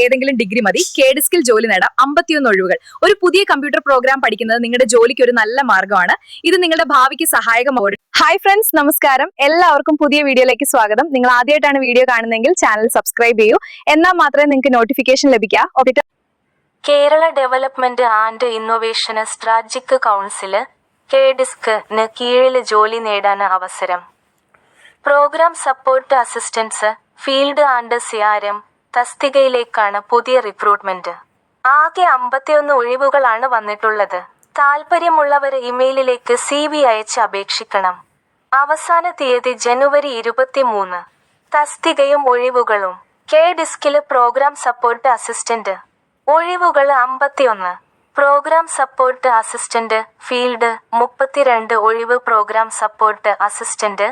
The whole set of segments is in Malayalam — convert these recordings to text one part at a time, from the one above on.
ഏതെങ്കിലും ഡിഗ്രി മതി. KDiskൽ ജോലി നേടാം. 51 ഒഴിവുകൾ. ഒരു പുതിയ കമ്പ്യൂട്ടർ പ്രോഗ്രാം പഠിക്കുന്നത് നിങ്ങളുടെ ജോലിക്ക് ഒരു നല്ല മാർഗ്ഗമാണ്. ഇത് നിങ്ങളുടെ ഭാവിക്ക് സഹായകമാകും. ഹായ് ഫ്രണ്ട്സ്, നമസ്കാരം. എല്ലാവർക്കും പുതിയ വീഡിയോയിലേക്ക് സ്വാഗതം. നിങ്ങൾ ആദ്യമായിട്ടാണ് വീഡിയോ കാണുന്നതെങ്കിൽ ചാനൽ സബ്സ്ക്രൈബ് ചെയ്യൂ. എന്നാൽ മാത്രമേ നിങ്ങൾക്ക് നോട്ടിഫിക്കേഷൻ ലഭിക്കുക. Kerala development and innovation strategic council KDiskന് കീഴിൽ ജോലി നേടാൻ അവസരം. Programme support assistance, field and CRM തസ്തികയിലേക്കാണ് പുതിയ റിക്രൂട്ട്മെന്റ്. ആകെ 51 ഒഴിവുകളാണ് വന്നിട്ടുള്ളത്. താൽപ്പര്യമുള്ളവർ ഇമെയിലിലേക്ക് CV അയച്ച് അപേക്ഷിക്കണം. അവസാന തീയതി ജനുവരി 23. തസ്തികയും ഒഴിവുകളും. KDiskൽ പ്രോഗ്രാം സപ്പോർട്ട് അസിസ്റ്റന്റ്. ഒഴിവുകൾ 51. പ്രോഗ്രാം സപ്പോർട്ട് അസിസ്റ്റന്റ് ഫീൽഡ് 32 ഒഴിവ്. പ്രോഗ്രാം സപ്പോർട്ട് അസിസ്റ്റന്റ്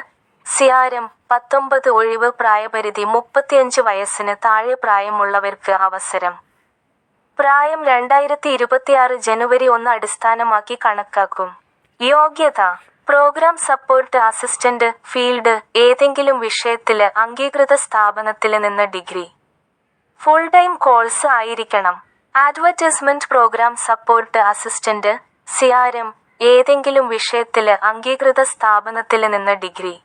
CRM 19 ഒഴിവ്. പ്രായപരിധി 35 വയസ്സിന് താഴെ പ്രായമുള്ളവർക്ക് അവസരം. പ്രായം 2026 ജനുവരി 1 അടിസ്ഥാനമാക്കി കണക്കാക്കും. യോഗ്യത: പ്രോഗ്രാം സപ്പോർട്ട് അസിസ്റ്റന്റ് ഫീൽഡ് ഏതെങ്കിലും വിഷയത്തില് അംഗീകൃത സ്ഥാപനത്തിൽ നിന്ന് ഡിഗ്രി. ഫുൾ ടൈം കോഴ്സ് ആയിരിക്കണം. Advertisement programme support assistant CRM ഏതെങ്കിലും വിഷയത്തില് അംഗീകൃത സ്ഥാപനത്തിൽ നിന്ന് ഡിഗ്രി.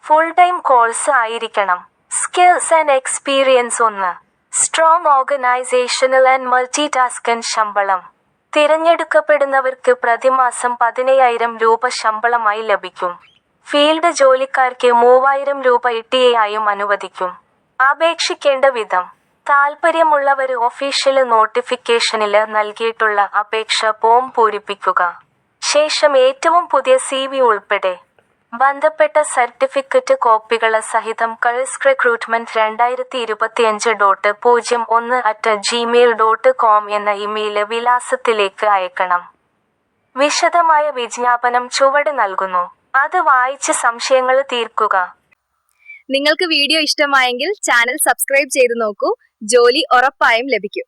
ഫുൾ ടൈം കോഴ്സ് ആയിരിക്കണം. Skills and experience 1. Strong organisational and multi tasking. ശമ്പളം: തിരഞ്ഞെടുക്കപ്പെടുന്നവർക്ക് പ്രതിമാസം 15,000 രൂപ ശമ്പളമായി ലഭിക്കും. ഫീൽഡ് ജോലിക്കാർക്ക് 3,000 രൂപ ഇട്ടിയായും അനുവദിക്കും. അപേക്ഷിക്കേണ്ട വിധം: താൽപ്പര്യമുള്ളവർ ഒഫീഷ്യൽ നോട്ടിഫിക്കേഷനിൽ നൽകിയിട്ടുള്ള അപേക്ഷ ഫോം പൂരിപ്പിക്കുക. ശേഷം ഏറ്റവും പുതിയ CV ഉൾപ്പെടെ ബന്ധപ്പെട്ട സർട്ടിഫിക്കറ്റ് കോപ്പികൾ സഹിതം KDiskrecruitment2025.01@gmail.com എന്ന ഇമെയിൽ വിലാസത്തിലേക്ക് അയക്കണം. വിശദമായ വിജ്ഞാപനം ചുവടെ നൽകുന്നു. അത് വായിച്ച് സംശയങ്ങൾ തീർക്കുക. നിങ്ങൾക്ക് വീഡിയോ ഇഷ്ടമായെങ്കിൽ ചാനൽ സബ്സ്ക്രൈബ് ചെയ്ത് നോക്കൂ. ജോലി ഉറപ്പായും ലഭിക്കും.